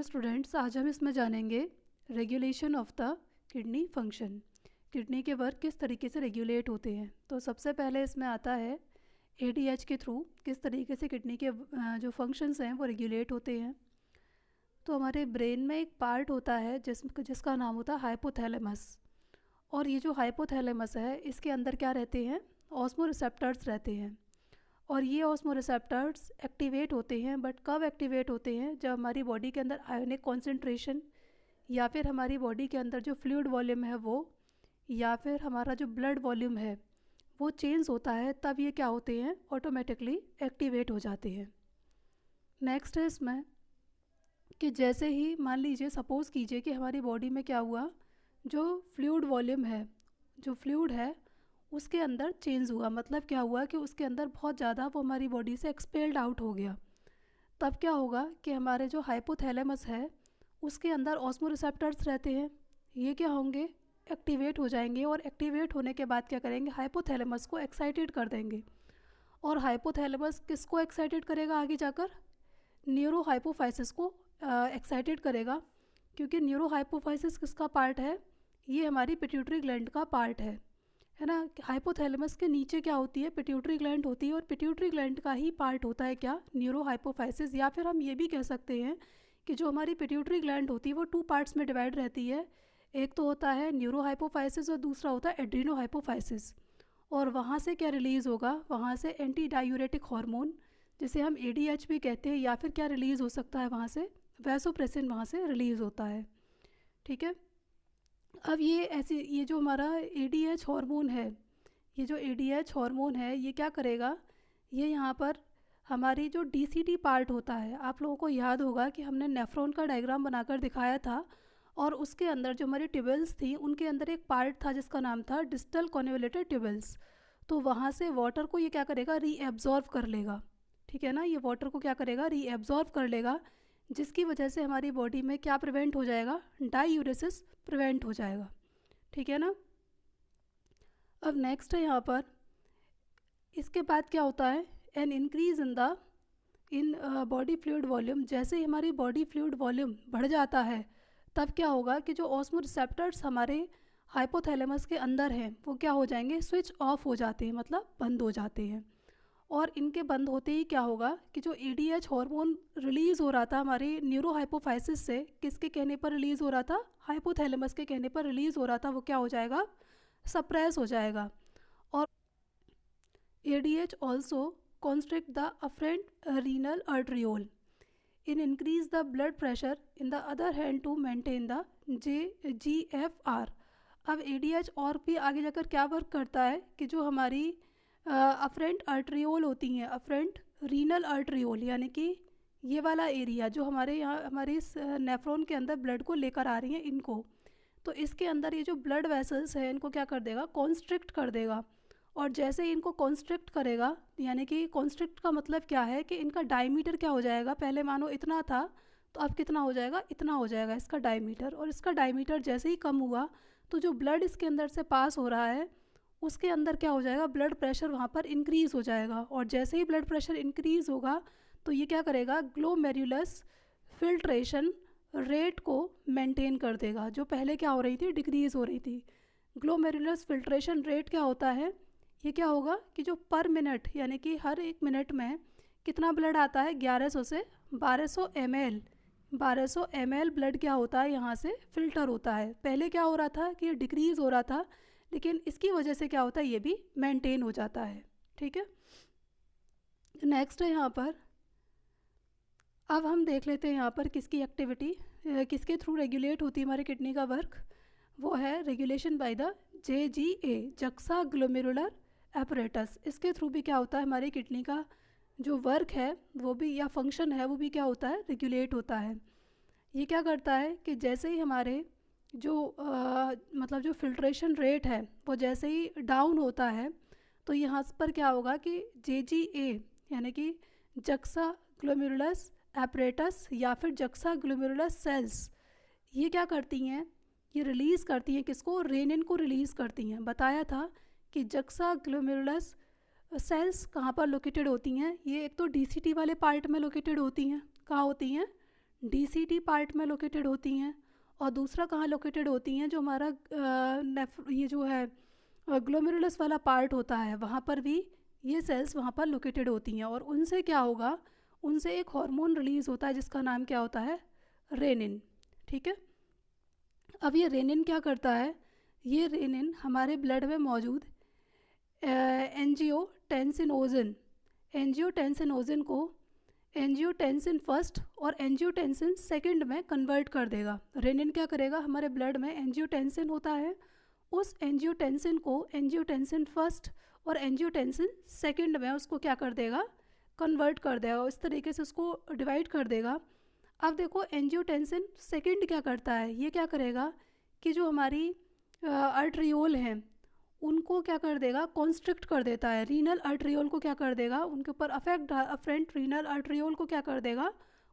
Hello students, आज हम इसमें जानेंगे regulation of the kidney function. Kidney के वर्क किस तरीके से रेगुलेट होते हैं। तो सबसे पहले इसमें आता है एडीएच के थ्रू किस तरीके से किडनी के जो फंक्शंस हैं वो रेगुलेट होते हैं। तो हमारे ब्रेन में एक पार्ट होता है जिसका नाम होता है हाइपोथैलेमस। और ये जो हाइपोथैलेमस है इसके अंदर क्या रहते हैं, ऑस्मो रिसेप्टर्स रहते हैं। और ये ऑस्मो रिसेप्टर्स एक्टिवेट होते हैं, बट कब एक्टिवेट होते हैं, जब हमारी बॉडी के अंदर आयोनिक कॉन्सेंट्रेशन या फिर हमारी बॉडी के अंदर जो फ्लूइड वॉल्यूम है वो, या फिर हमारा जो ब्लड वॉल्यूम है वो चेंज होता है, तब ये क्या होते हैं, ऑटोमेटिकली एक्टिवेट हो जाते हैं। नेक्स्ट है इसमें कि जैसे ही मान लीजिए, सपोज़ कीजिए कि हमारी बॉडी में क्या हुआ, जो फ्लूइड वॉल्यूम है, जो फ्लूइड है उसके अंदर चेंज हुआ। मतलब क्या हुआ कि उसके अंदर बहुत ज़्यादा वो हमारी बॉडी से एक्सपेल्ड आउट हो गया। तब क्या होगा कि हमारे जो हाइपोथैलेमस है उसके अंदर ऑस्मो रिसेप्टर्स रहते हैं, ये क्या होंगे, एक्टिवेट हो जाएंगे। और एक्टिवेट होने के बाद क्या करेंगे, हाइपोथैलेमस को एक्साइटेड कर देंगे। और हाइपोथैलेमस किसको एक्साइटेड करेगा आगे जाकर, न्यूरो हाइपोफाइसिस को एक्साइटेड करेगा। क्योंकि न्यूरो हाइपोफाइसिस किसका पार्ट है, ये हमारी पिट्यूटरी ग्लैंड का पार्ट है ना। हाइपोथैलेमस के नीचे क्या होती है, पिट्यूटरी ग्लैंड होती है। और पिट्यूटरी ग्लैंड का ही पार्ट होता है क्या, न्यूरो हाइपोफाइसिस। या फिर हम ये भी कह सकते हैं कि जो हमारी पिट्यूटरी ग्लैंड होती है वो 2 पार्ट्स में डिवाइड रहती है। एक तो होता है न्यूरो हाइपोफाइसिस और दूसरा होता है एड्रीनो हाइपोफाइसिस। और वहाँ से क्या रिलीज़ होगा, वहाँ से एंटी डायूरेटिक हार्मोन, जिसे हम एडीएच भी कहते हैं, या फिर क्या रिलीज़ हो सकता है वहाँ से, वैसोप्रेसिन वहाँ से रिलीज़ होता है। ठीक है। अब ये जो हमारा एडीएच हार्मोन है, ये जो एडीएच हार्मोन है ये क्या करेगा, ये यहाँ पर हमारी जो डीसीटी पार्ट होता है, आप लोगों को याद होगा कि हमने नेफ्रॉन का डायग्राम बनाकर दिखाया था। और उसके अंदर जो हमारी ट्यूबल्स थी उनके अंदर एक पार्ट था जिसका नाम था डिस्टल कॉन्वोल्यूटेड ट्यूबल्स। तो वहाँ से वाटर को ये क्या करेगा, रीएब्जॉर्व कर लेगा। ठीक है ना, ये वाटर को क्या करेगा, रीएब्जॉर्व कर लेगा, जिसकी वजह से हमारी बॉडी में क्या प्रिवेंट हो जाएगा, डाईयूरेसिस प्रिवेंट हो जाएगा। ठीक है ना। अब नेक्स्ट है यहाँ पर, इसके बाद क्या होता है, an increase in body fluid volume. जैसे ही हमारी बॉडी फ्लूइड वॉल्यूम बढ़ जाता है तब क्या होगा कि जो ऑस्मो रिसेप्टर्स हमारे हाइपोथैलेमस के अंदर हैं वो क्या हो जाएंगे, स्विच ऑफ हो जाते हैं, मतलब बंद हो जाते हैं। और इनके बंद होते ही क्या होगा कि जो एडीएच हार्मोन रिलीज़ हो रहा था हमारे न्यूरो हाइपोफाइसिस से, किसके कहने पर रिलीज़ हो रहा था, हाइपोथैलेमस के कहने पर रिलीज़ हो रहा था, वो क्या हो जाएगा, सप्रेस हो जाएगा। और ADH also constrict the afferent renal arteriole in increase the blood pressure in the other hand to maintain the GFR। अब एडीएच और भी आगे जाकर क्या वर्क करता है कि जो हमारी अफरेंट आर्टरियोल होती हैं, अफरेंट रीनल आर्टरियोल, यानी कि ये वाला एरिया जो हमारे यहाँ हमारे इस नेफ्रॉन के अंदर ब्लड को लेकर आ रही हैं इनको, तो इसके अंदर ये जो ब्लड वेसल्स हैं इनको क्या कर देगा, कॉन्स्ट्रिक्ट कर देगा। और जैसे ही इनको कॉन्स्ट्रिक्ट करेगा, यानी कि कॉन्स्ट्रिक्ट का मतलब क्या है कि इनका डायमीटर क्या हो जाएगा, पहले मानो इतना था तो अब कितना हो जाएगा, इतना हो जाएगा इसका डायमीटर। और इसका डायमीटर जैसे ही कम हुआ तो जो ब्लड इसके अंदर से पास हो रहा है उसके अंदर क्या हो जाएगा, ब्लड प्रेशर वहाँ पर इंक्रीज़ हो जाएगा। और जैसे ही ब्लड प्रेशर इंक्रीज़ होगा तो ये क्या करेगा, ग्लोमेरुलस फिल्ट्रेशन रेट को मेंटेन कर देगा, जो पहले क्या हो रही थी, डिक्रीज़ हो रही थी। ग्लोमेरुलस फिल्ट्रेशन रेट क्या होता है, ये क्या होगा कि जो पर मिनट, यानी कि हर 1 मिनट में कितना ब्लड आता है, 1100 से 1200 ml, 1200 ml ब्लड क्या होता है यहाँ से फिल्टर होता है। पहले क्या हो रहा था कि ये डिक्रीज़ हो रहा था, लेकिन इसकी वजह से क्या होता है, ये भी मेंटेन हो जाता है। ठीक है। नेक्स्ट है यहाँ पर, अब हम देख लेते हैं यहाँ पर किसकी एक्टिविटी, किसके थ्रू रेगुलेट होती है हमारी किडनी का वर्क। वो है regulation by the JGA, juxta glomerular apparatus. इसके थ्रू भी क्या होता है, हमारी किडनी का जो वर्क है वो भी, या फंक्शन है वो भी क्या होता है, रेगुलेट होता है। ये क्या करता है कि जैसे ही हमारे जो मतलब जो फिल्ट्रेशन रेट है वो जैसे ही डाउन होता है तो यहाँ पर क्या होगा कि JGA यानी कि जक्सा ग्लोमेरुलस एपरेटस या फिर जक्सा ग्लोमेरुलस सेल्स, ये क्या करती हैं, ये रिलीज़ करती हैं किसको, रेनिन को रिलीज़ करती हैं। बताया था कि जक्सा ग्लोमेरुलस सेल्स कहाँ पर लोकेटेड होती हैं, ये एक तो DCT वाले पार्ट में लोकेटेड होती हैं। कहाँ होती हैं, DCT पार्ट में लोकेटेड होती हैं, और दूसरा कहाँ लोकेटेड होती हैं, जो हमारा ये जो है ग्लोमेरुलस वाला पार्ट होता है, वहाँ पर भी ये सेल्स वहाँ पर लोकेटेड होती हैं। और उनसे क्या होगा, उनसे एक हार्मोन रिलीज़ होता है जिसका नाम क्या होता है, रेनिन। ठीक है, अब ये रेनिन क्या करता है, ये रेनिन हमारे ब्लड में मौजूद एंजियोटेंसिनोजन को एंजियोटेंसिन फर्स्ट और एंजियोटेंसिन सेकंड में कन्वर्ट कर देगा। रेनिन क्या करेगा, हमारे ब्लड में एंजियोटेंसिन होता है, उस एंजियोटेंसिन को एंजियोटेंसिन फर्स्ट और एंजियोटेंसिन सेकंड में उसको क्या कर देगा, कन्वर्ट कर देगा, इस तरीके से उसको डिवाइड कर देगा। अब देखो एंजियोटेंसिन सेकंड क्या करता है, ये क्या करेगा कि जो हमारी आर्टरियोल हैं उनको क्या कर देगा, कॉन्स्ट्रिक्ट कर देता है। रीनल आर्टरियोल को क्या कर देगा, उनके ऊपर अफेक्ट रीनल आर्टरियोल को क्या कर देगा,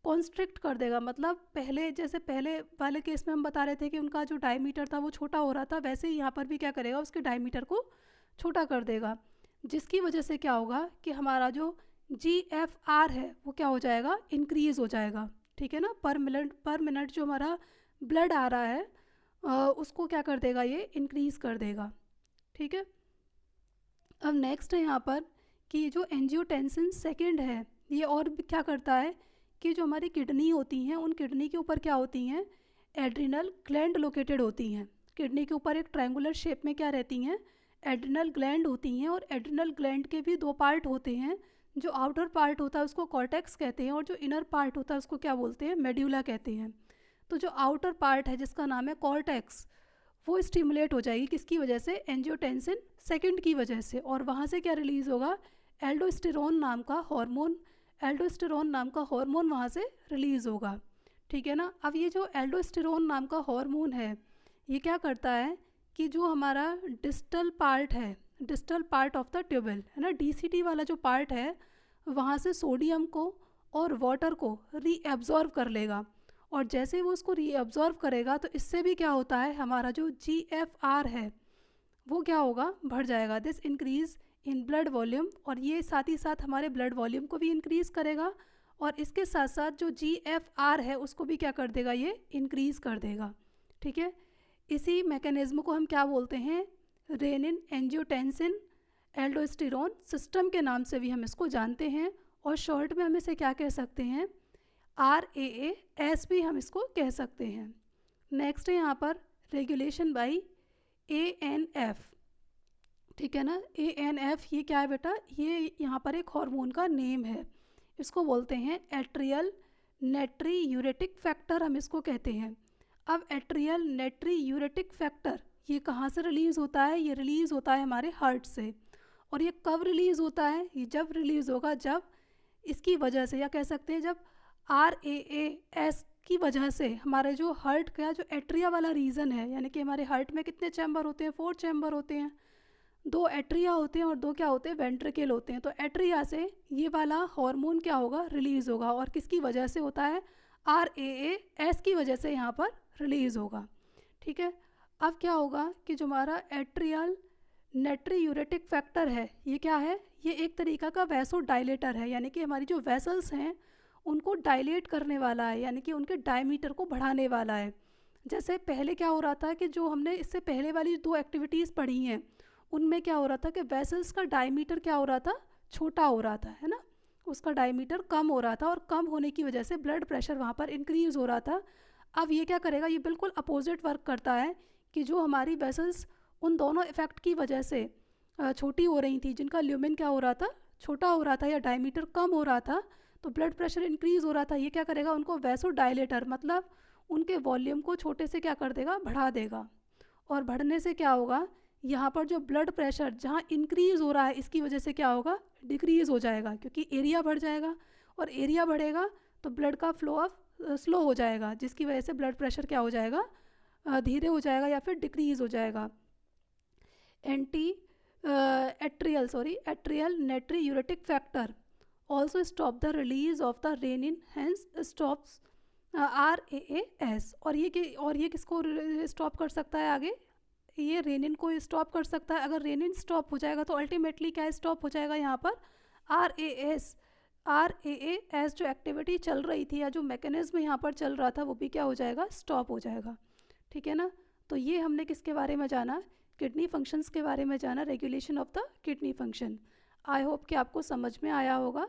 कॉन्स्ट्रिक्ट कर देगा। मतलब पहले वाले केस में हम बता रहे थे कि उनका जो डायमीटर था वो छोटा हो रहा था, वैसे ही यहाँ पर भी क्या करेगा, उसके डायमीटर को छोटा कर देगा, जिसकी वजह से क्या होगा कि हमारा जो GFR है वो क्या हो जाएगा, इंक्रीज़ हो जाएगा। ठीक है ना, पर मिनट जो हमारा ब्लड आ रहा है उसको क्या कर देगा, ये इंक्रीज़ कर देगा। ठीक है, अब नेक्स्ट है यहाँ पर कि जो एंजियोटेंसिन सेकंड है ये और भी क्या करता है कि जो हमारी किडनी होती हैं उन किडनी के ऊपर क्या होती हैं, एड्रिनल ग्लैंड लोकेटेड होती हैं। किडनी के ऊपर एक ट्रायंगुलर शेप में क्या रहती हैं, एड्रिनल ग्लैंड होती हैं। और एड्रिनल ग्लैंड के भी 2 पार्ट होते हैं, जो आउटर पार्ट होता है उसको कॉर्टेक्स कहते हैं, और जो इनर पार्ट होता है उसको क्या बोलते हैं, मेड्यूला कहते हैं। तो जो आउटर पार्ट है जिसका नाम है कॉर्टेक्स, वो स्टिमुलेट हो जाएगी किसकी वजह से, एंजियोटेंसिन सेकंड की वजह से, और वहाँ से क्या रिलीज़ होगा, एल्डोस्टेरोन नाम का हार्मोन वहाँ से रिलीज़ होगा। ठीक है ना, अब ये जो एल्डोस्टेरोन नाम का हार्मोन है ये क्या करता है कि जो हमारा distal part of the tubule है ना, DCT वाला जो पार्ट है वहाँ से सोडियम को और वाटर को रीएब्जॉर्व कर लेगा, और जैसे वो उसको रीअब्जॉर्व करेगा तो इससे भी क्या होता है, हमारा जो GFR है वो क्या होगा, बढ़ जाएगा। This increase in blood volume, और ये साथ ही साथ हमारे ब्लड वॉल्यूम को भी इंक्रीज़ करेगा, और इसके साथ साथ जो GFR है उसको भी क्या कर देगा, ये इंक्रीज़ कर देगा। ठीक है, इसी मैकेनिज़्म को हम क्या बोलते हैं, रेनिन एंजियोटेंसिन एल्डोस्टेरोन सिस्टम के नाम से भी हम इसको जानते हैं, और शॉर्ट में हम इसे क्या कह सकते हैं, RAAS भी हम इसको कह सकते हैं। नेक्स्ट है यहाँ पर रेगुलेशन बाय ANF। ठीक है ना, ANF ये क्या है बेटा, ये यहाँ पर एक हार्मोन का नेम है, इसको बोलते हैं एट्रियल नेट्रीयूरेटिक फैक्टर, हम इसको कहते हैं। अब एट्रियल नेट्रीयूरेटिक फैक्टर ये कहाँ से रिलीज़ होता है, ये रिलीज़ होता है हमारे हार्ट से। और ये कब रिलीज़ होता है, ये जब रिलीज़ होगा जब इसकी वजह से, या कह सकते हैं जब RAAS की वजह से हमारे जो हार्ट का जो एट्रिया वाला रीजन है, यानी कि हमारे हार्ट में कितने चैम्बर होते हैं, 4 चैम्बर होते हैं, 2 एट्रिया होते हैं और 2 क्या होते हैं, वेंट्रिकल होते हैं। तो एट्रिया से ये वाला हार्मोन क्या होगा, रिलीज़ होगा, और किसकी वजह से होता है, RAAS की वजह से यहाँ पर रिलीज़ होगा। ठीक है, अब क्या होगा कि जो हमारा एट्रियल नेट्रीयूरेटिक फैक्टर है ये क्या है, ये एक तरीका का वैसो डायलेटर है, यानी कि हमारी जो वेसल्स हैं उनको डायलेट करने वाला है, यानी कि उनके डायमीटर को बढ़ाने वाला है। जैसे पहले क्या हो रहा था कि जो हमने इससे पहले वाली 2 एक्टिविटीज़ पढ़ी हैं उनमें क्या हो रहा था कि वेसल्स का डायमीटर क्या हो रहा था, छोटा हो रहा था, है ना, उसका डायमीटर कम हो रहा था, और कम होने की वजह से ब्लड प्रेशर वहाँ पर इंक्रीज़ हो रहा था। अब ये क्या करेगा, ये बिल्कुल अपोजिट वर्क करता है कि जो हमारी वेसल्स उन दोनों इफ़ेक्ट की वजह से छोटी हो रही थी, जिनका ल्यूमेन क्या हो रहा था, छोटा हो रहा था या डायमीटर कम हो रहा था, तो ब्लड प्रेशर इंक्रीज़ हो रहा था, ये क्या करेगा, उनको वैसो डायलेटर मतलब उनके वॉल्यूम को छोटे से क्या कर देगा, बढ़ा देगा। और बढ़ने से क्या होगा, यहाँ पर जो ब्लड प्रेशर जहाँ इंक्रीज़ हो रहा है इसकी वजह से क्या होगा, डिक्रीज़ हो जाएगा, क्योंकि एरिया बढ़ जाएगा, और एरिया बढ़ेगा तो ब्लड का फ्लो ऑफ स्लो हो जाएगा, जिसकी वजह से ब्लड प्रेशर क्या हो जाएगा, धीरे हो जाएगा या फिर डिक्रीज़ हो जाएगा। Atrial natriuretic factor also stop the release of the renin, hence stops RAAS। और ये किसको स्टॉप कर सकता है, आगे ये रेनिन को स्टॉप कर सकता है। अगर रेनिन स्टॉप हो जाएगा तो अल्टीमेटली क्या स्टॉप हो जाएगा, यहाँ पर RAAS RAAS जो एक्टिविटी चल रही थी या जो मैकेनिज्म यहाँ पर चल रहा था वो भी क्या हो जाएगा, स्टॉप हो जाएगा। ठीक है ना। तो ये हमने किसके बारे में जाना, किडनी फंक्शंस के बारे में जाना, regulation of the kidney function. I hope कि आपको समझ में आया होगा।